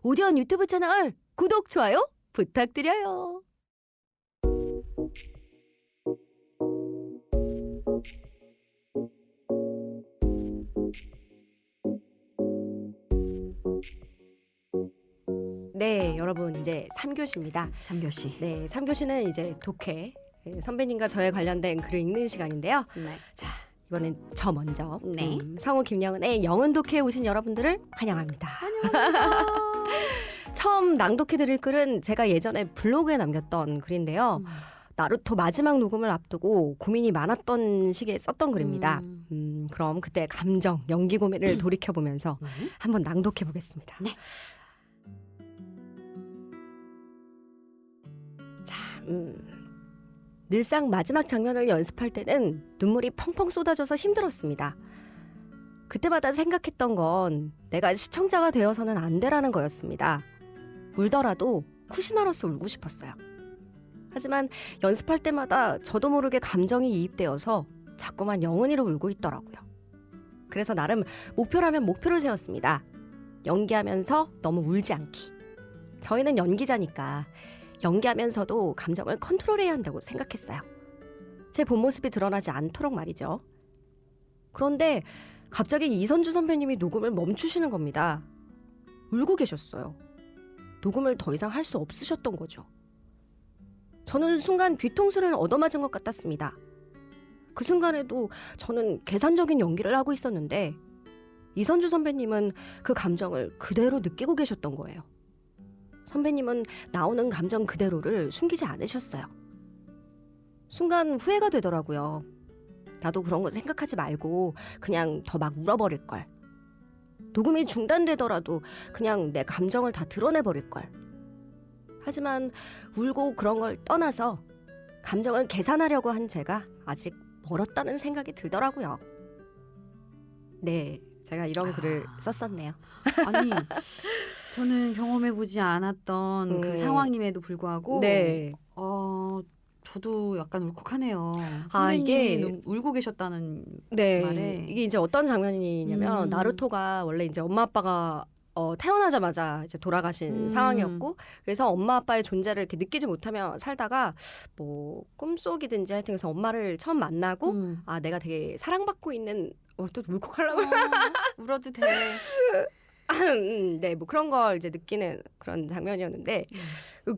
오디언 유튜브 채널 구독, 좋아요 부탁드려요. 네, 여러분 이제 3교시입니다. 3교시. 네, 3교시는 이제 독해, 선배님과 저에 관련된 글을 읽는 시간인데요. 네. 자, 이번엔 저 먼저 네. 성우 김영은의 영은 독해에 오신 여러분들을 환영합니다. 처음 낭독해 드릴 글은 제가 예전에 블로그에 남겼던 글인데요. 나루토 마지막 녹음을 앞두고 고민이 많았던 시기에 썼던 글입니다. 그럼 그때 감정, 연기 고민을 돌이켜보면서 한번 낭독해 보겠습니다. 네. 자, 늘상 마지막 장면을 연습할 때는 눈물이 펑펑 쏟아져서 힘들었습니다. 그때마다 생각했던 건 내가 시청자가 되어서는 안 되라는 거였습니다. 울더라도 쿠시나로서 울고 싶었어요. 하지만 연습할 때마다 저도 모르게 감정이 이입되어서 자꾸만 영은이로 울고 있더라고요. 그래서 나름 목표라면 목표를 세웠습니다. 연기하면서 너무 울지 않기. 저희는 연기자니까 연기하면서도 감정을 컨트롤해야 한다고 생각했어요. 제 본 모습이 드러나지 않도록 말이죠. 그런데 갑자기 이선주 선배님이 녹음을 멈추시는 겁니다. 울고 계셨어요. 녹음을 더 이상 할 수 없으셨던 거죠. 저는 순간 뒤통수를 얻어맞은 것 같았습니다. 그 순간에도 저는 계산적인 연기를 하고 있었는데 이선주 선배님은 그 감정을 그대로 느끼고 계셨던 거예요. 선배님은 나오는 감정 그대로를 숨기지 않으셨어요. 순간 후회가 되더라고요. 나도 그런 거 생각하지 말고 그냥 더 막 울어버릴 걸. 녹음이 중단되더라도 그냥 내 감정을 다 드러내버릴 걸. 하지만 울고 그런 걸 떠나서 감정을 계산하려고 한 제가 아직 멀었다는 생각이 들더라고요. 네, 제가 이런 글을 썼었네요. 아니, 저는 경험해보지 않았던 그 상황임에도 불구하고 네. 저도 약간 울컥하네요. 아, 이게 선배님이 울고 계셨다는 네, 말에. 이게 이제 어떤 장면이냐면 나루토가 원래 이제 엄마 아빠가 태어나자마자 이제 돌아가신 상황이었고, 그래서 엄마 아빠의 존재를 이렇게 느끼지 못하며 살다가 뭐 꿈속이든지 하여튼 그래서 엄마를 처음 만나고 아, 내가 되게 사랑받고 있는 또 울컥하려고 울어도 돼. 네, 뭐 그런 걸 이제 느끼는 그런 장면이었는데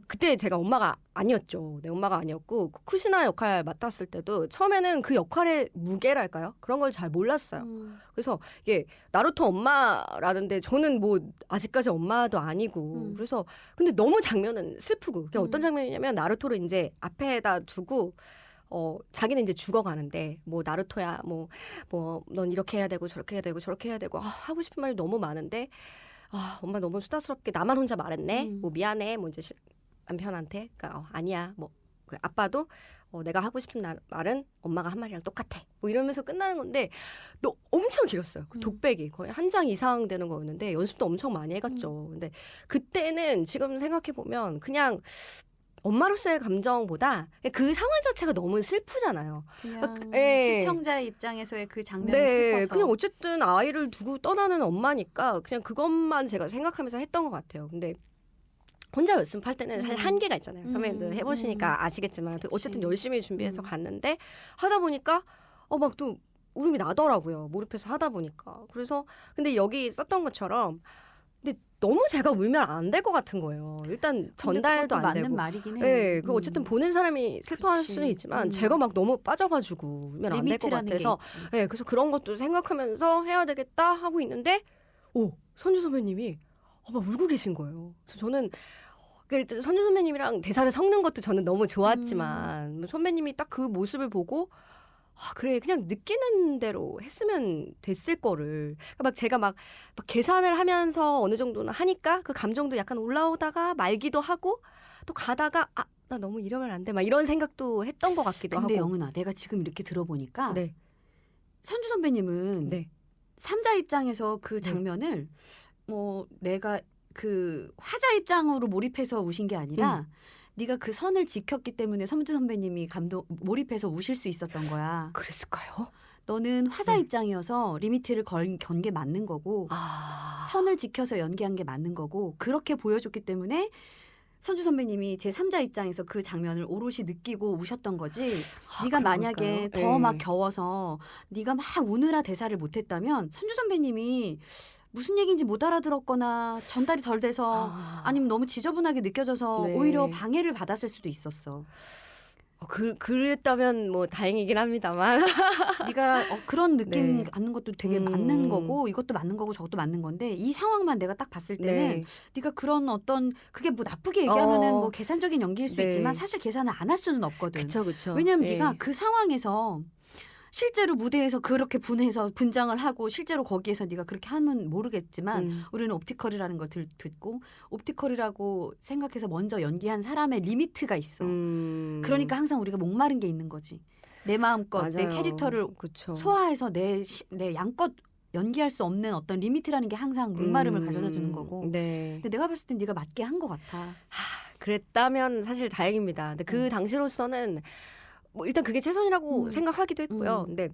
그때 제가 엄마가 아니었죠. 내 엄마가 아니었고 쿠시나 역할 맡았을 때도 처음에는 그 역할의 무게랄까요? 그런 걸 잘 몰랐어요. 그래서 이게 나루토 엄마라는데 저는 뭐 아직까지 엄마도 아니고 그래서 근데 너무 장면은 슬프고 그게 어떤 장면이냐면 나루토를 이제 앞에다 두고 자기는 이제 죽어가는데 뭐 나루토야 뭐 넌 이렇게 해야 되고 저렇게 해야 되고 저렇게 해야 되고 하고 싶은 말이 너무 많은데 엄마 너무 수다스럽게 나만 혼자 말했네. 뭐 미안해. 뭐 이제 남편한테 그러니까 아니야. 뭐 그 아빠도 내가 하고 싶은 말은 엄마가 한 말이랑 똑같아. 뭐 이러면서 끝나는 건데 너 엄청 길었어요. 그 독백이 거의 한 장 이상 되는 거였는데 연습도 엄청 많이 해갔죠. 근데 그때는 지금 생각해 보면 그냥 엄마로서의 감정보다 그 상황 자체가 너무 슬프잖아요. 그냥 예. 시청자의 입장에서의 그 장면이 네, 슬퍼서. 그냥 어쨌든 아이를 두고 떠나는 엄마니까 그냥 그것만 제가 생각하면서 했던 것 같아요. 근데 혼자 연습할 때는 사실 한계가 있잖아요. 선배님도 해보시니까 아시겠지만 어쨌든 열심히 준비해서 갔는데 하다 보니까 막 또 울음이 나더라고요. 몰입해서 하다 보니까. 그래서 근데 여기 썼던 것처럼 근데 너무 제가 울면 안 될 것 같은 거예요. 일단 전달도 안 맞는 되고. 말이긴 해요. 네, 그 어쨌든 보는 사람이 슬퍼할 그치. 수는 있지만 제가 막 너무 빠져가지고 울면 안 될 것 리미트라는 같아서 게 있지. 네, 그래서 그런 것도 생각하면서 해야 되겠다 하고 있는데 선주 선배님이 막 울고 계신 거예요. 그래서 저는 일단 선주 선배님이랑 대사를 섞는 것도 저는 너무 좋았지만 선배님이 딱 그 모습을 보고 그래 그냥 느끼는 대로 했으면 됐을 거를 그러니까 막 제가 막 계산을 하면서 어느 정도는 하니까 그 감정도 약간 올라오다가 말기도 하고 또 가다가 나 너무 이러면 안 돼 막 이런 생각도 했던 것 같기도 근데 하고. 영은아, 내가 지금 이렇게 들어보니까 네. 선주 선배님은 네. 3자 입장에서 그 장면을 내가 그 화자 입장으로 몰입해서 우신 게 아니라 네가 그 선을 지켰기 때문에 선주 선배님이 몰입해서 우실 수 있었던 거야. 그랬을까요? 너는 화자 네. 입장이어서 리미트를 건 게 맞는 거고 선을 지켜서 연기한 게 맞는 거고 그렇게 보여줬기 때문에 선주 선배님이 제 3자 입장에서 그 장면을 오롯이 느끼고 우셨던 거지. 네가 그런 만약에 걸까요? 더 막 예. 겨워서 네가 막 우느라 대사를 못했다면 선주 선배님이 무슨 얘기인지 못 알아들었거나 전달이 덜 돼서 아니면 너무 지저분하게 느껴져서 네. 오히려 방해를 받았을 수도 있었어. 그랬다면 뭐 다행이긴 합니다만. 네가 그런 느낌 네. 갖는 것도 되게 맞는 거고 이것도 맞는 거고 저것도 맞는 건데 이 상황만 내가 딱 봤을 때는 네. 네가 그런 어떤 그게 뭐 나쁘게 얘기하면은 어. 뭐 계산적인 연기일 수 네. 있지만 사실 계산을 안 할 수는 없거든. 그쵸. 왜냐하면 예. 네가 그 상황에서 실제로 무대에서 그렇게 분해서 분장을 하고 실제로 거기에서 네가 그렇게 하면 모르겠지만 우리는 옵티컬이라는 걸 듣고 옵티컬이라고 생각해서 먼저 연기한 사람의 리미트가 있어. 그러니까 항상 우리가 목마른 게 있는 거지. 내 마음껏 내 맞아요. 캐릭터를 그쵸. 소화해서 내 양껏 연기할 수 없는 어떤 리미트라는 게 항상 목마름을 가져다 주는 거고. 네. 근데 내가 봤을 땐 네가 맞게 한 것 같아. 그랬다면 사실 다행입니다. 근데 그 당시로서는 뭐 일단 그게 최선이라고 생각하기도 했고요. 근데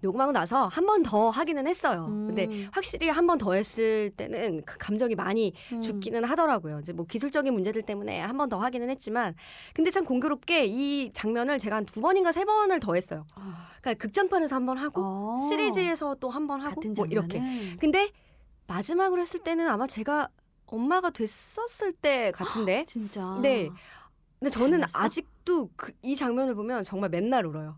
녹음하고 나서 한 번 더 하기는 했어요. 근데 확실히 한 번 더 했을 때는 그 감정이 많이 죽기는 하더라고요. 이제 뭐 기술적인 문제들 때문에 한 번 더 하기는 했지만, 근데 참 공교롭게 이 장면을 제가 한 2번인가 3번을 더 했어요. 그러니까 극장판에서 한 번 하고 시리즈에서 또 한 번 하고 같은 뭐 이렇게. 근데 마지막으로 했을 때는 아마 제가 엄마가 됐었을 때 같은데. 진짜. 네. 근데 저는 달랐어? 아직도 이 장면을 보면 정말 맨날 울어요.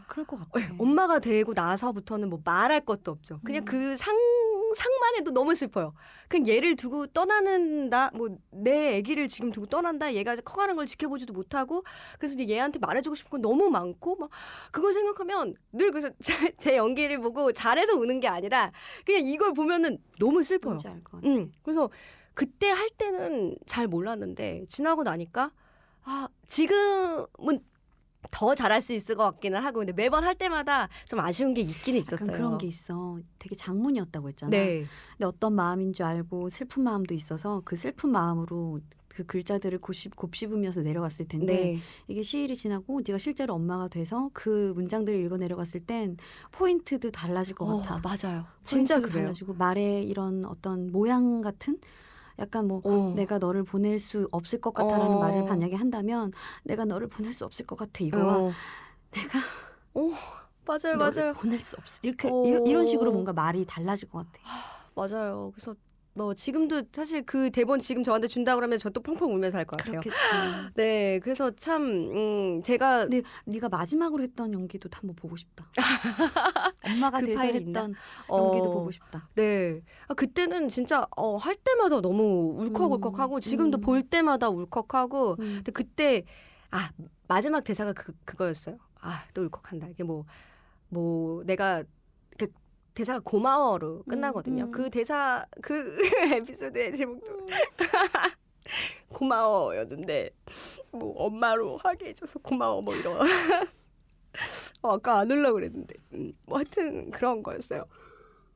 그럴 것 같아. 엄마가 되고 나서부터는 뭐 말할 것도 없죠. 그냥 그 상상만 해도 너무 슬퍼요. 그냥 얘를 두고 떠나는다, 뭐 내 아기를 지금 두고 떠난다, 얘가 커가는 걸 지켜보지도 못하고, 그래서 이제 얘한테 말해주고 싶은 건 너무 많고, 막 그걸 생각하면 늘 그래서 제 연기를 보고 잘해서 우는 게 아니라 그냥 이걸 보면은 너무 슬퍼요. 뭔지 알 것 같아. 그래서 그때 할 때는 잘 몰랐는데 지나고 나니까 지금은 더 잘할 수 있을 것 같기는 하고, 근데 매번 할 때마다 좀 아쉬운 게 있기는 있었어요. 약간 그런 게 있어. 되게 장문이었다고 했잖아. 네. 근데 어떤 마음인 줄 알고 슬픈 마음도 있어서 그 슬픈 마음으로 그 글자들을 곱씹으면서 내려갔을 텐데 네. 이게 시일이 지나고 네가 실제로 엄마가 돼서 그 문장들을 읽어 내려갔을 땐 포인트도 달라질 것 같아. 맞아요. 진짜 포인트도 그래요. 달라지고 말의 이런 어떤 모양 같은 약간 뭐 내가 너를 보낼 수 없을 것 같아라는 말을 만약에 한다면 내가 너를 보낼 수 없을 것 같아 이거와 내가 맞아요. 너를 보낼 수 없어 이렇게 이런 식으로 뭔가 말이 달라질 것 같아. 맞아요. 그래서 뭐 지금도 사실 그 대본 지금 저한테 준다 그러면 저 또 펑펑 울면서 할 것 같아요. 그렇겠지. 네, 그래서 참 제가 근데 네가 마지막으로 했던 연기도 한번 보고 싶다. 엄마가 그 돼서 파일이 했던 있나? 연기도 보고 싶다. 네, 그때는 진짜 할 때마다 너무 울컥울컥하고 지금도 볼 때마다 울컥하고. 근데 그때 마지막 대사가 그거였어요. 또 울컥한다. 이게 뭐 내가 그 대사가 고마워로 끝나거든요. 그 대사 그 에피소드의 제목도 고마워였는데 뭐 엄마로 하게 해줘서 고마워 뭐 이런. 아까 안 울려고 그랬는데 뭐 하여튼 그런 거였어요.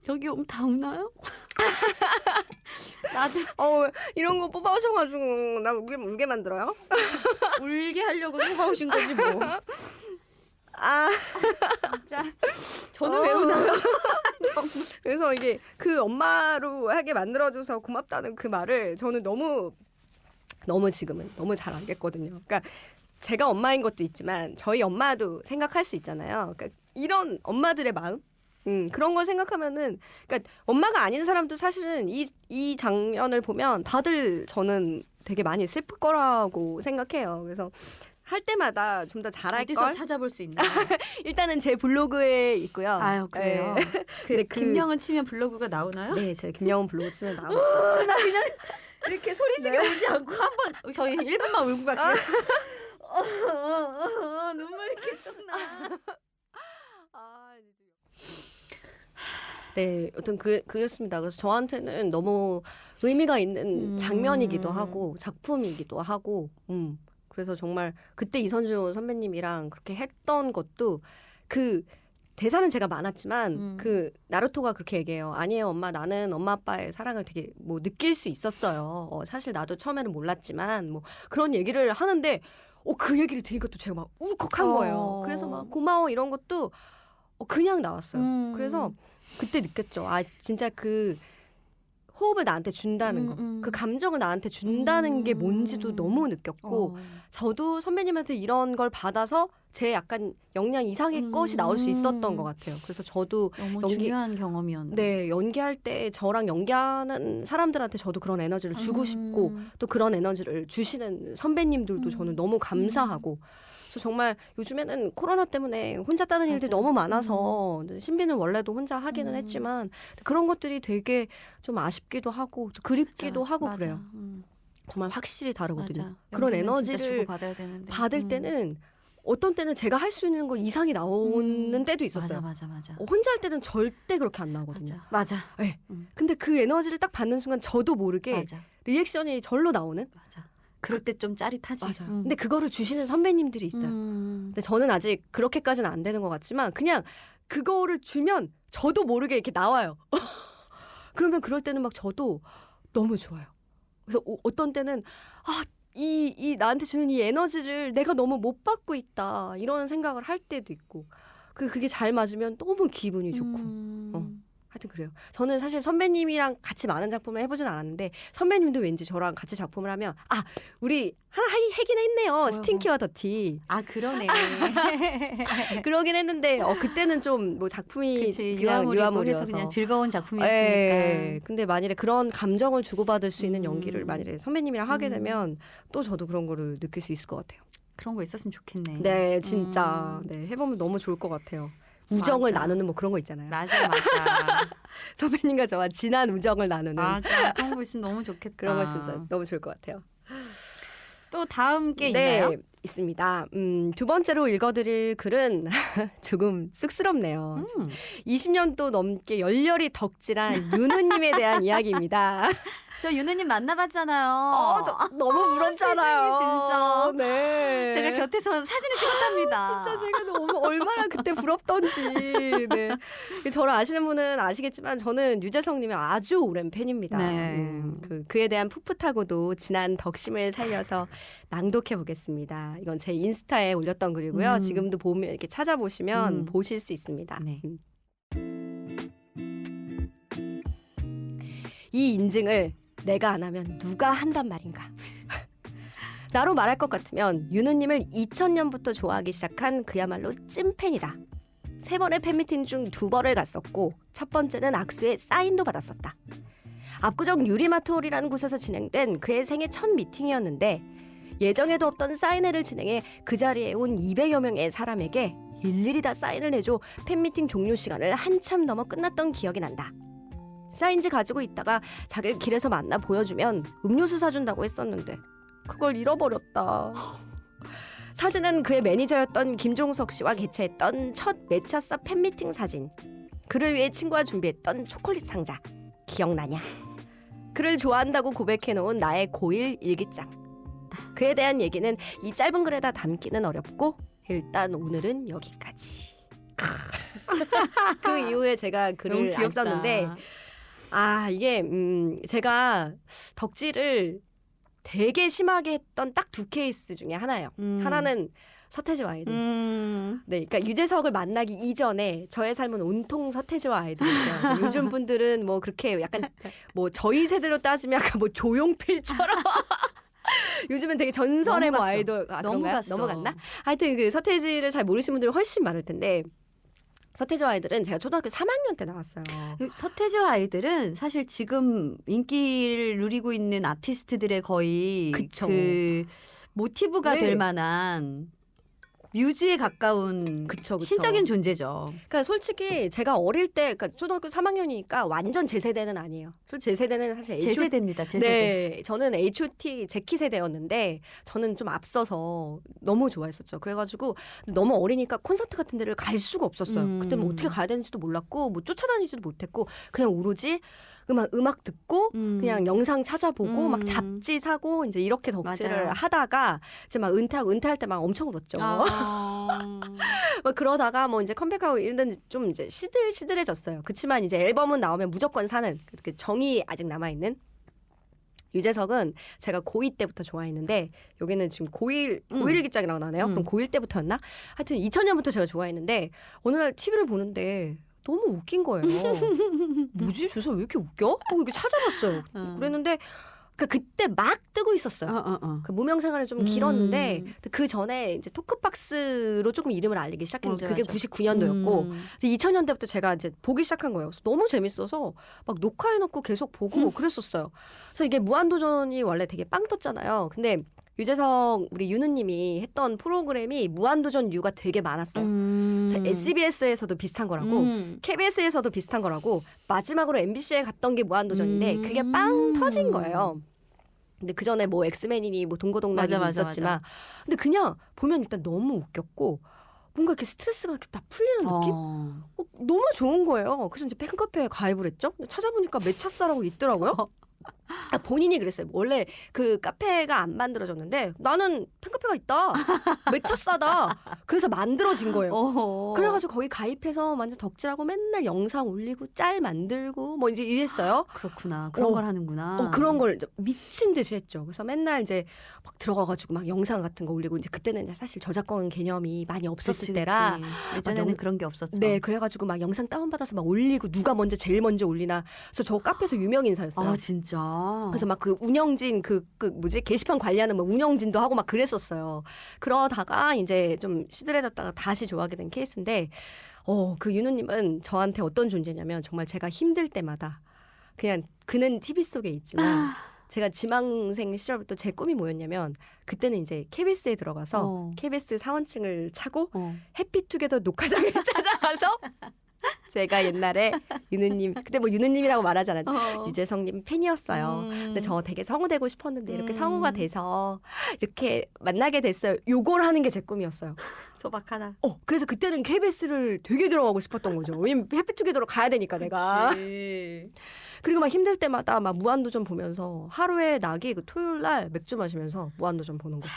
여기 오면 다 우나요? 나도 이런 거 뽑아오셔가지고 나 울게 만들어요? 울게 하려고 뽑아오신 거지 뭐. 진짜 저는 왜 우나요? 그래서 이게 그 엄마로 하게 만들어줘서 고맙다는 그 말을 저는 너무 지금은 너무 잘 알겠거든요. 그러니까 제가 엄마인 것도 있지만 저희 엄마도 생각할 수 있잖아요. 그러니까 이런 엄마들의 마음, 그런 걸 생각하면은, 그러니까 엄마가 아닌 사람도 사실은 이 장면을 보면 다들 저는 되게 많이 슬플 거라고 생각해요. 그래서 할 때마다 좀 더 잘할 어디서 걸. 찾아볼 수 있나? 일단은 제 블로그에 있고요. 아유 그래요. 네. 김영은 치면 블로그가 나오나요? 네, 제 김영은 블로그 치면 나오고. 나 그냥 이렇게 소리 지게 울지 않고 한번 저희 1분만 울고 갈게요. 눈물이 계속 나. 네, 여튼 그랬습니다. 그래서 저한테는 너무 의미가 있는 장면이기도 하고 작품이기도 하고, 그래서 정말 그때 이선주 선배님이랑 그렇게 했던 것도, 그 대사는 제가 많았지만 그 나루토가 그렇게 얘기해요. 아니에요, 엄마, 나는 엄마 아빠의 사랑을 되게 뭐 느낄 수 있었어요. 사실 나도 처음에는 몰랐지만 뭐 그런 얘기를 하는데 그 얘기를 들으니까 또 제가 막 울컥한 거예요. 그래서 막 고마워 이런 것도 그냥 나왔어요. 그래서 그때 느꼈죠. 아 진짜 그 호흡을 나한테 준다는 거, 그 감정을 나한테 준다는 게 뭔지도 너무 느꼈고 저도 선배님한테 이런 걸 받아서 제 약간 역량 이상의 것이 나올 수 있었던 것 같아요. 그래서 저도 너무 중요한 경험이었네. 네, 연기할 때 저랑 연기하는 사람들한테 저도 그런 에너지를 주고 싶고 또 그런 에너지를 주시는 선배님들도 저는 너무 감사하고 그래서 정말 요즘에는 코로나 때문에 혼자 따는 일들이 너무 많아서 신비는 원래도 혼자 하기는 했지만 그런 것들이 되게 좀 아쉽기도 하고 또 그립기도 하고 맞아. 그래요. 정말 확실히 다르거든요. 맞아. 그런 연기는 진짜 에너지를 주고받아야 되는데. 받을 때는 어떤 때는 제가 할 수 있는 거 이상이 나오는 때도 있었어요. 맞아. 혼자 할 때는 절대 그렇게 안 나오거든요. 맞아. 네. 근데 그 에너지를 딱 받는 순간 저도 모르게 맞아. 리액션이 절로 나오는. 맞아. 그럴 때 좀 짜릿하지. 맞아요. 근데 그거를 주시는 선배님들이 있어요. 근데 저는 아직 그렇게까지는 안 되는 것 같지만 그냥 그거를 주면 저도 모르게 이렇게 나와요. 그러면 그럴 때는 막 저도 너무 좋아요. 그래서 어떤 때는 이 나한테 주는 이 에너지를 내가 너무 못 받고 있다 이런 생각을 할 때도 있고 그게 잘 맞으면 너무 기분이 좋고 하여튼 그래요. 저는 사실 선배님이랑 같이 많은 작품을 해보진 않았는데 선배님도 왠지 저랑 같이 작품을 하면 우리 하나 하긴 했네요. 스팅키와 더티. 그러네. 그러긴 했는데 그때는 좀 뭐 작품이 그치, 그냥 유아물이고 해서 유아물이어서 그냥 즐거운 작품이었으니까. 근데 만일에 그런 감정을 주고받을 수 있는 연기를 만일에 선배님이랑 하게 되면 또 저도 그런 거를 느낄 수 있을 것 같아요. 그런 거 있었으면 좋겠네. 네, 진짜 네, 해보면 너무 좋을 것 같아요. 우정을 맞아. 나누는 뭐 그런 거 있잖아요. 맞아. 선배님과 저와 진한 우정을 나누는 맞아. 그런 거 있으면 너무 좋겠다. 그런 거 진짜 너무 좋을 것 같아요. 또 다음 게 네, 있나요? 있습니다. 두 번째로 읽어드릴 글은 조금 쑥스럽네요. 20년도 넘게 열렬히 덕질한 윤우님에 대한 이야기입니다. 저 윤우님 만나봤잖아요. 저 너무 부럽잖아요. 세상에, 진짜. 네. 제가 곁에서 사진을 찍었답니다. 진짜 제가 너무 얼마나 그때 부럽던지. 네. 저를 아시는 분은 아시겠지만 저는 유재석님의 아주 오랜 팬입니다. 네. 그에 대한 풋풋하고도 진한 덕심을 살려서 낭독해 보겠습니다. 이건 제 인스타에 올렸던 글이고요. 지금도 보면 이렇게 찾아보시면 보실 수 있습니다. 네. 이 인증을 내가 안 하면 누가 한단 말인가. 나로 말할 것 같으면 윤우님을 2000년부터 좋아하기 시작한 그야말로 찐팬이다. 3번의 팬미팅 중 2번을 갔었고 첫 번째는 악수에 사인도 받았었다. 압구정 유리마트홀이라는 곳에서 진행된 그의 생애 첫 미팅이었는데 예정에도 없던 사인회를 진행해 그 자리에 온 200여 명의 사람에게 일일이 다 사인을 해줘 팬미팅 종료 시간을 한참 넘어 끝났던 기억이 난다. 사인지 가지고 있다가 자기를 길에서 만나 보여주면 음료수 사준다고 했었는데 그걸 잃어버렸다. 사진은 그의 매니저였던 김종석 씨와 개최했던 첫 매차사 팬미팅 사진. 그를 위해 친구가 준비했던 초콜릿 상자. 기억나냐? 그를 좋아한다고 고백해놓은 나의 고1 일기장. 그에 대한 얘기는 이 짧은 글에다 담기는 어렵고 일단 오늘은 여기까지. 그 이후에 제가 글을 안 썼는데 이게 제가 덕질을 되게 심하게 했던 딱 2케이스 중에 하나예요. 하나는 서태지와 아이들. 네, 그러니까 유재석을 만나기 이전에 저의 삶은 온통 서태지와 아이들이에요. 요즘 분들은 뭐 그렇게 약간 뭐 저희 세대로 따지면 약간 뭐 조용필처럼 요즘은 되게 전설의 뭐 아이돌 그런가요? 넘어갔나? 하여튼 그 서태지를 잘 모르시는 분들이 훨씬 많을 텐데 서태지와 아이들은 제가 초등학교 3학년 때 나왔어요. 서태지와 아이들은 사실 지금 인기를 누리고 있는 아티스트들의 거의 그쵸. 그 모티브가 될 만한 뮤즈에 가까운 그쵸. 신적인 존재죠. 그러니까 솔직히 제가 어릴 때, 그러니까 초등학교 3학년이니까 완전 제 세대는 아니에요. 제 세대는 사실 제 세대입니다. 제 세대. 네, 저는 H.O.T. 제키 세대였는데 저는 좀 앞서서 너무 좋아했었죠. 그래가지고 너무 어리니까 콘서트 같은 데를 갈 수가 없었어요. 그때 뭐 어떻게 가야 되는지도 몰랐고 뭐 쫓아다니지도 못했고 그냥 오로지 음악 듣고 그냥 영상 찾아보고 막 잡지 사고 이제 이렇게 덕질을 맞아요. 하다가 이제 막 은퇴할 때 막 엄청 울었죠. 막 그러다가 뭐 이제 컴백하고 이런 좀 이제 시들시들해졌어요. 그치만 이제 앨범은 나오면 무조건 사는 그 정이 아직 남아 있는. 유재석은 제가 고2 때부터 좋아했는데 여기는 지금 고1 일기장이라고 나네요. 그럼 고1 때부터였나? 하여튼 2000년부터 제가 좋아했는데 어느 날 TV를 보는데 너무 웃긴 거예요. 뭐지? 저 사람 왜 이렇게 웃겨? 하고 이렇게 찾아봤어요. 그랬는데 그때 막 뜨고 있었어요. 그 무명 생활이 좀 길었는데 그 전에 이제 토크박스로 조금 이름을 알리기 시작했는데 그게 99년도였고 2000년대부터 제가 이제 보기 시작한 거예요. 그래서 너무 재밌어서 막 녹화해놓고 계속 보고 그랬었어요. 그래서 이게 무한도전이 원래 되게 빵 떴잖아요. 근데 유재석 우리 윤우님이 했던 프로그램이 무한도전 유가 되게 많았어요. SBS에서도 비슷한 거라고 KBS에서도 비슷한 거라고 마지막으로 MBC에 갔던 게 무한도전인데 그게 빵 터진 거예요. 근데 그 전에 뭐 엑스맨이니 뭐 동고동락이 있었지만 근데 그냥 보면 일단 너무 웃겼고 뭔가 이렇게 스트레스가 이렇게 다 풀리는 느낌? 너무 좋은 거예요. 그래서 이제 팬카페에 가입을 했죠. 찾아보니까 매차싸라고 있더라고요. 본인이 그랬어요. 원래 그 카페가 안 만들어졌는데 나는 팬카페가 있다. 매차 싸다. 그래서 만들어진 거예요. 그래가지고 거기 가입해서 완전 덕질하고 맨날 영상 올리고 짤 만들고 뭐 이제 이랬어요. 그렇구나. 그런 걸 하는구나. 그런 걸 미친 듯이 했죠. 그래서 맨날 이제 막 들어가가지고 막 영상 같은 거 올리고 이제 그때는 이제 사실 저작권 개념이 많이 없었을 때라 예전에는 그런 게 없었어. 네, 그래가지고 막 영상 다운받아서 막 올리고 누가 먼저 제일 먼저 올리나. 그래서 저 카페에서 유명 인사였어요. 아 진짜. 그래서 막 그 운영진 그 뭐지 게시판 관리하는 뭐 운영진도 하고 막 그랬었어요. 그러다가 이제 좀 시들해졌다가 다시 좋아하게 된 케이스인데 그 윤우님은 저한테 어떤 존재냐면 정말 제가 힘들 때마다 그냥 그는 TV 속에 있지만 제가 지망생 시절부터 제 꿈이 뭐였냐면 그때는 이제 KBS에 들어가서 KBS 사원증을 차고 해피투게더 녹화장을 찾아가서 제가 옛날에 윤우님 그때 뭐 윤우님이라고 말하지 않았죠. 유재석님 팬이었어요. 근데 저 되게 성우되고 싶었는데 이렇게 성우가 돼서 이렇게 만나게 됐어요. 요걸 하는 게 제 꿈이었어요. 소박하다. 그래서 그때는 KBS를 되게 들어가고 싶었던 거죠. 왜냐면 해피투게더로 가야 되니까 내가. 그리고 막 힘들 때마다 막 무한도전 보면서 하루에 낙이 그 토요일 날 맥주 마시면서 무한도전 보는 거.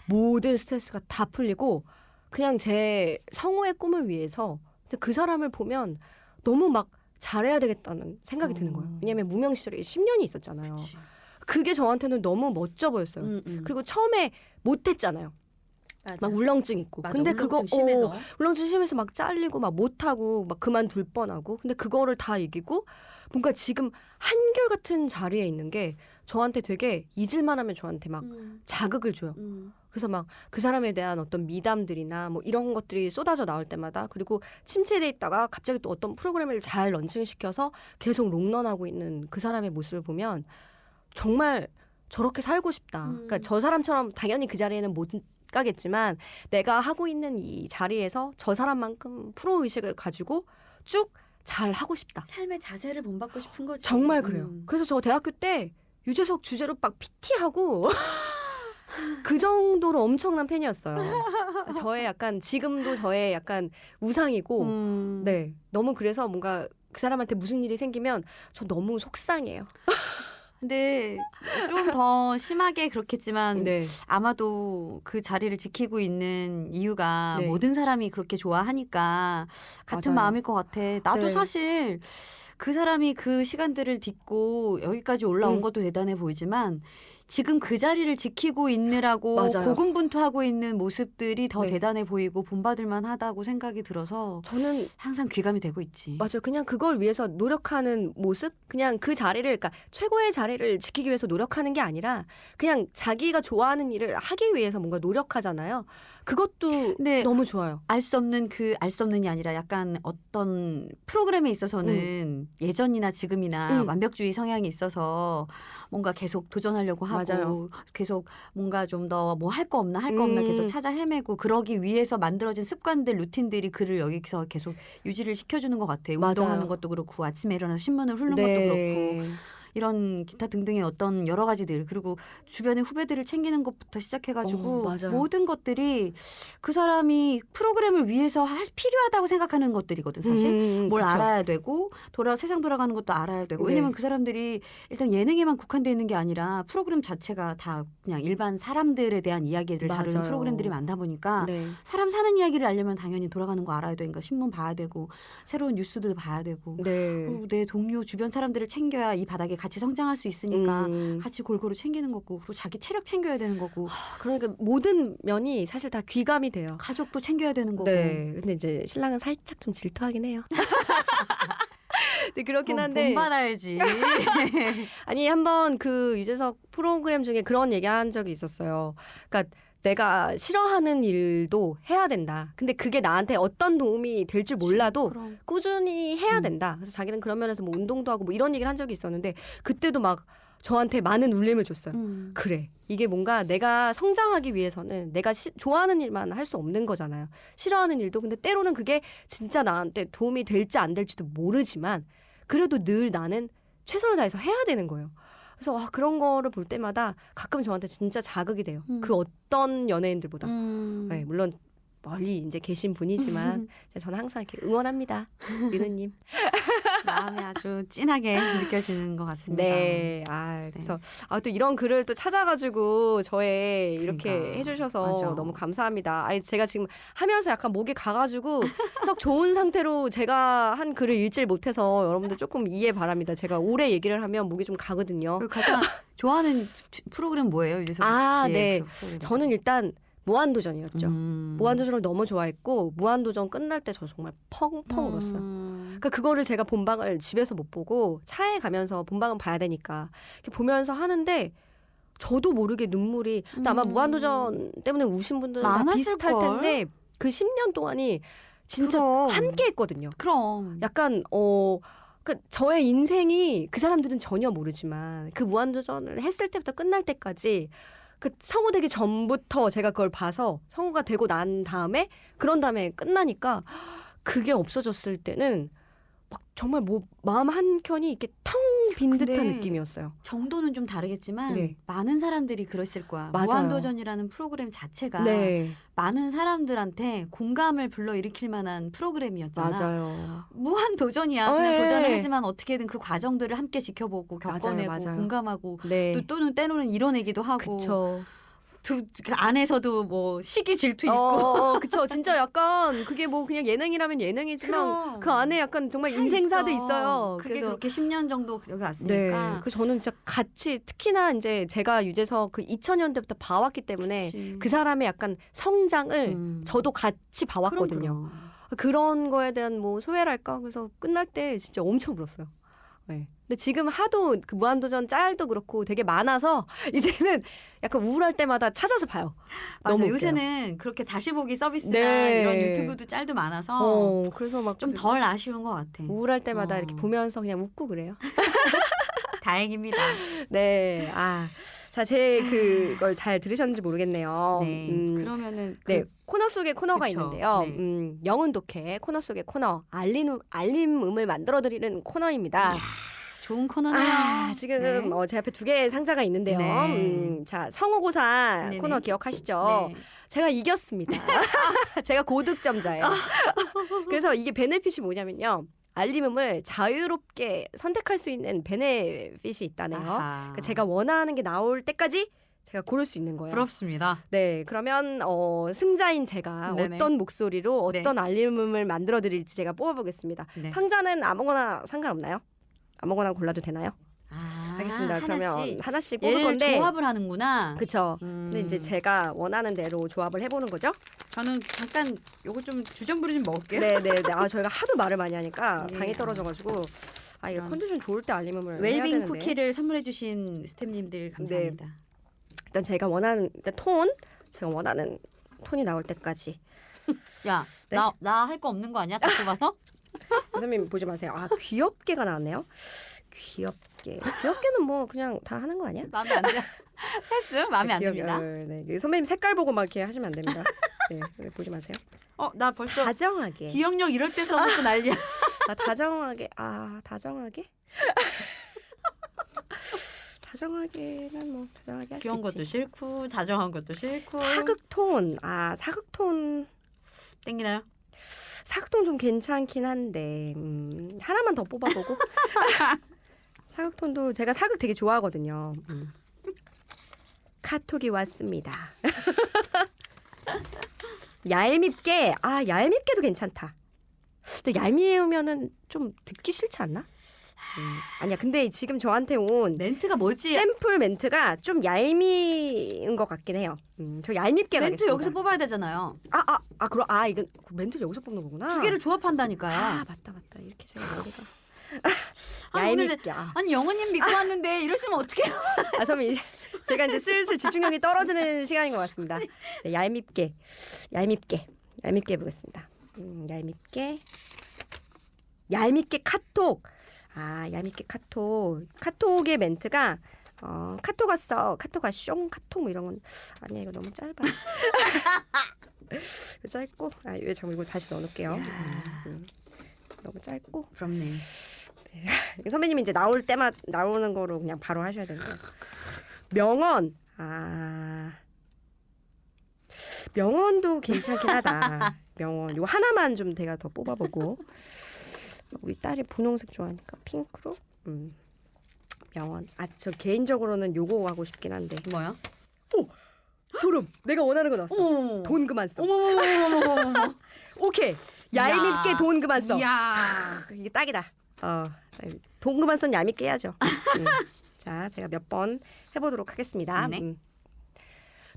모든 스트레스가 다 풀리고 그냥 제 성우의 꿈을 위해서 근데 그 사람을 보면 너무 막 잘해야 되겠다는 생각이 드는 거예요. 왜냐하면 무명 시절에 10년이 있었잖아요. 그치. 그게 저한테는 너무 멋져 보였어요. 그리고 처음에 못했잖아요. 맞아. 막 울렁증 있고. 맞아, 근데 울렁증 그거 심해서. 울렁증 심해서 막 잘리고 막 못하고 막 그만둘 뻔하고. 근데 그거를 다 이기고 뭔가 지금 한결같은 자리에 있는 게 저한테 되게 잊을만 하면 저한테 막 자극을 줘요. 그래서 막 그 사람에 대한 어떤 미담들이나 뭐 이런 것들이 쏟아져 나올 때마다 그리고 침체돼 있다가 갑자기 또 어떤 프로그램을 잘 런칭시켜서 계속 롱런하고 있는 그 사람의 모습을 보면 정말 저렇게 살고 싶다. 그러니까 저 사람처럼 당연히 그 자리에는 못 가겠지만 내가 하고 있는 이 자리에서 저 사람만큼 프로의식을 가지고 쭉 잘 하고 싶다. 삶의 자세를 본받고 싶은 거지. 정말 그래요. 그래서 저 대학교 때 유재석 주제로 막 PT하고 그 정도로 엄청난 팬이었어요. 저의 약간 지금도 저의 약간 우상이고 네 너무 그래서 뭔가 그 사람한테 무슨 일이 생기면 저 너무 속상해요. 근데 좀 더 심하게 그렇겠지만 네. 아마도 그 자리를 지키고 있는 이유가 네. 모든 사람이 그렇게 좋아하니까 같은 맞아요. 마음일 것 같아. 나도 네. 사실 그 사람이 그 시간들을 딛고 여기까지 올라온 것도 대단해 보이지만 지금 그 자리를 지키고 있느라고 맞아요. 고군분투하고 있는 모습들이 더 네. 대단해 보이고 본받을 만하다고 생각이 들어서 저는 항상 귀감이 되고 있지. 맞아요. 그냥 그걸 위해서 노력하는 모습, 그냥 그 자리를, 그러니까 최고의 자리를 지키기 위해서 노력하는 게 아니라 그냥 자기가 좋아하는 일을 하기 위해서 뭔가 노력하잖아요. 그것도 근데 너무 좋아요. 알 수 없는 알 수 없는이 아니라 약간 어떤 프로그램에 있어서는 예전이나 지금이나 완벽주의 성향이 있어서 뭔가 계속 도전하려고 하고 맞아요. 계속 뭔가 좀 더 뭐 할 거 없나 계속 찾아 헤매고 그러기 위해서 만들어진 습관들 루틴들이 그를 여기서 계속 유지를 시켜주는 것 같아. 맞아요. 운동하는 것도 그렇고 아침에 일어나서 신문을 훑는 것도 그렇고 이런 기타 등등의 어떤 여러 가지들 그리고 주변의 후배들을 챙기는 것부터 시작해가지고 맞아요. 모든 것들이 그 사람이 프로그램을 위해서 필요하다고 생각하는 것들이거든 사실. 뭘 그쵸. 알아야 되고 세상 돌아가는 것도 알아야 되고 네. 왜냐면 그 사람들이 일단 예능에만 국한되어 있는 게 아니라 프로그램 자체가 다 그냥 일반 사람들에 대한 이야기를 다루는 맞아요. 프로그램들이 많다 보니까 네. 사람 사는 이야기를 알려면 당연히 돌아가는 거 알아야 되니까 신문 봐야 되고 새로운 뉴스들 봐야 되고 네. 그리고 내 동료 주변 사람들을 챙겨야 이 바닥에 같이 성장할 수 있으니까 같이 골고루 챙기는 거고 또 자기 체력 챙겨야 되는 거고 그러니까 모든 면이 사실 다 귀감이 돼요. 가족도 챙겨야 되는 거고. 네. 근데 이제 신랑은 살짝 좀 질투하긴 해요. 네, 그렇긴 한데. 본받아야지. 아니 한번 그 유재석 프로그램 중에 그런 얘기한 적이 있었어요. 그러니까 내가 싫어하는 일도 해야 된다. 근데 그게 나한테 어떤 도움이 될 줄 몰라도 그럼. 꾸준히 해야 된다. 그래서 자기는 그런 면에서 뭐 운동도 하고 뭐 이런 얘기를 한 적이 있었는데 그때도 막 저한테 많은 울림을 줬어요. 그래. 이게 뭔가 내가 성장하기 위해서는 내가 좋아하는 일만 할 수 없는 거잖아요. 싫어하는 일도. 근데 때로는 그게 진짜 나한테 도움이 될지 안 될지도 모르지만 그래도 늘 나는 최선을 다해서 해야 되는 거예요. 그래서 그런 거를 볼 때마다 가끔 저한테 진짜 자극이 돼요. 그 어떤 연예인들보다. 네, 물론 멀리 이제 계신 분이지만 저는 항상 이렇게 응원합니다. 민우님. 마음이 아주 진하게 느껴지는 것 같습니다. 네. 그래서 또 이런 글을 또 찾아가지고 저에 이렇게 그러니까. 해주셔서 맞아. 너무 감사합니다. 제가 지금 하면서 약간 목이 가가지고 썩 좋은 상태로 제가 한 글을 읽질 못해서 여러분들 조금 이해 바랍니다. 제가 오래 얘기를 하면 목이 좀 가거든요. 가장 좋아하는 프로그램 뭐예요? 유재석 씨의 네. 그 프로그램. 저는 일단 무한도전이었죠. 음. 무한도전을 너무 좋아했고 무한도전 끝날 때 저 정말 펑펑 울었어요. 그러니까 그거를 제가 본방을 집에서 못 보고 차에 가면서 본방은 봐야 되니까 이렇게 보면서 하는데 저도 모르게 눈물이 근데 아마 무한도전 때문에 우신 분들은 다 비슷할 많았을걸? 텐데 그 10년 동안이 진짜 그럼. 함께 했거든요. 그럼. 약간 그 저의 인생이 그 사람들은 전혀 모르지만 그 무한도전을 했을 때부터 끝날 때까지 그 성우되기 전부터 제가 그걸 봐서 성우가 되고 난 다음에 그런 다음에 끝나니까 그게 없어졌을 때는 막 정말 뭐 마음 한켠이 이렇게 텅 빈 근데 듯한 느낌이었어요. 정도는 좀 다르겠지만 네. 많은 사람들이 그랬을 거야. 맞아요. 무한도전이라는 프로그램 자체가 네, 많은 사람들한테 공감을 불러일으킬 만한 프로그램이었잖아. 맞아요. 무한도전이야. 그냥 네. 도전을 하지만 어떻게든 그 과정들을 함께 지켜보고 겪어내고 맞아요. 공감하고 네, 또는 때로는 이뤄내기도 하고 그쵸. 그 안에서도 뭐 시기 질투 있고 그쵸. 진짜 약간 그게 뭐 그냥 예능이라면 예능이지만 그럼. 그 안에 약간 정말 인생사도 있어요. 그게 그래서 그렇게 10년 정도 여기 네, 왔으니까. 그 저는 진짜 같이 특히나 이제 제가 유재석 그 2000년대부터 봐왔기 때문에 그치. 그 사람의 약간 성장을 저도 같이 봐왔거든요. 그런 거에 대한 뭐 소외랄까 그래서 끝날 때 진짜 엄청 울었어요. 네. 근데 지금 하도 그 무한도전 짤도 그렇고 되게 많아서 이제는 약간 우울할 때마다 찾아서 봐요. 맞아. 너무 웃겨요. 요새는 그렇게 다시 보기 서비스나 네. 이런 유튜브도 짤도 많아서 그래서 막 좀 덜 아쉬운 것 같아. 우울할 때마다 이렇게 어. 보면서 그냥 웃고 그래요. 다행입니다. 네. 자, 제 그걸 잘 들으셨는지 모르겠네요. 네. 그러면은 네, 코너 속에 코너가 그쵸. 있는데요. 네. 영은 독해 코너 속의 코너 알림음을 만들어드리는 코너입니다. 좋은 코너네요. 지금 네. 제 앞에 두 개의 상자가 있는데요. 네. 자, 성우고사 네네. 코너 기억하시죠? 네. 제가 이겼습니다. 제가 고득점자예요. 그래서 이게 베네핏이 뭐냐면요. 알림음을 자유롭게 선택할 수 있는 베네핏이 있다네요. 아하. 그러니까 제가 원하는 게 나올 때까지 제가 고를 수 있는 거예요. 부럽습니다. 네, 그러면 승자인 제가 네네. 어떤 목소리로 네. 어떤 알림음을 만들어 드릴지 제가 뽑아보겠습니다. 네. 상자는 아무거나 상관없나요? 아무거나 골라도 되나요? 알겠습니다. 그러면 하나씩 뽑을 얘를 건데 조합을 하는구나. 그쵸. 근데 이제 제가 원하는 대로 조합을 해보는 거죠. 저는 잠깐 요거 좀 주전부리 좀 먹을게요. 네네네. 저희가 하도 말을 많이 하니까 네. 당이 떨어져가지고 이거 그럼. 컨디션 좋을 때 알림음을 해야 웰빙 되는데. 쿠키를 선물해주신 스태프님들 감사합니다. 일단 제가 원하는 톤, 제가 원하는 톤이 나올 때까지. 야, 네? 나 할 거 없는 거 아니야? 다 뽑아서? 선생님 보지 마세요. 귀엽게가 나왔네요. 귀엽게는 뭐 그냥 다 하는 거 아니야? 마음에 안 들어. 패스? 마음에 안 듭니다. 네. 선배님 색깔 보고 막 이렇게 하시면 안 됩니다. 네, 보지 마세요. 나 벌써 다정하게. 기억력 이럴 때 써놓고 난리야. 다정하게. 다정하게? 다정하게는 뭐 다정하게 할 수 귀여운 것도 있지. 싫고 다정한 것도 싫고. 사극톤. 사극톤. 땡기나요? 사극톤 좀 괜찮긴 한데 하나만 더 뽑아보고. 사극톤도 제가 사극 되게 좋아하거든요. 카톡이 왔습니다. 얄밉게. 얄밉게도 괜찮다. 근데 얄미우면은 좀 듣기 싫지 않나? 아니야. 근데 지금 저한테 온 멘트가 뭐지? 샘플 멘트가 좀 얄미운 것 같긴 해요. 저 얄밉게 멘트 가겠습니다. 여기서 뽑아야 되잖아요. 이건 멘트 여기서 뽑는 거구나. 두 개를 조합한다니까요. 맞다. 이렇게 제가 머리가 오늘 얄밉게. 아니 영은님 믿고 왔는데 이러시면 어떡해요? 선배님 제가 이제 슬슬 집중력이 떨어지는 시간인 것 같습니다. 네, 얄밉게 해보겠습니다. 얄밉게 카톡. 얄밉게 카톡의 멘트가 카톡 왔어, 카톡 왔숑, 카톡 뭐 이런 건 아니야. 이거 너무 짧아. 짧고 왜 잠깐 이거 다시 넣어놓을게요. 너무 짧고 부럽네. 선배님이 이제 나올 때만 나오는 거로 그냥 바로 하셔야 되는데 명언. 명언도 괜찮긴 하다. 명언 이거 하나만 좀 제가 더 뽑아보고. 우리 딸이 분홍색 좋아하니까 핑크로. 명언. 저 개인적으로는 요거 하고 싶긴 한데. 뭐야? 소름. 내가 원하는 거 넣었어. 돈 그만 써. 오케이. 얄밉게 돈 그만 써. 이야. 이게 딱이다. 돈 그만 써 얄밉게 해야죠. 자, 제가 몇 번 해보도록 하겠습니다. 네.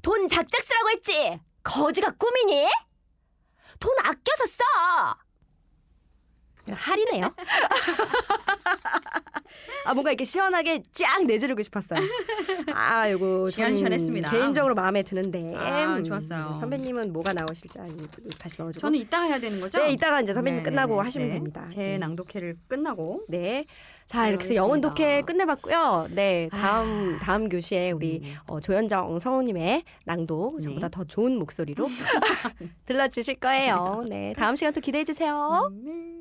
돈 작작 쓰라고 했지. 거지가 꿈이니? 돈 아껴서 써. 할이네요. 뭔가 이렇게 시원하게 쫙 내지르고 싶었어요. 요거 시원시원했습니다. 개인적으로 마음에 드는데. 좋았어요. 선배님은 뭐가 나오실지 다시 넣어주고. 저는 이따가 해야 되는 거죠? 네, 이따가 이제 선배님 네네네. 끝나고 하시면 네. 됩니다. 제 낭독회를 끝나고. 네. 자, 이렇게 해서 알겠습니다. 영혼 독해 끝내봤고요. 네, 다음 교시에 우리 조현정 성우님의 낭독 네. 저보다 더 좋은 목소리로 들려주실 거예요. 네, 다음 시간 또 기대해 주세요. 네.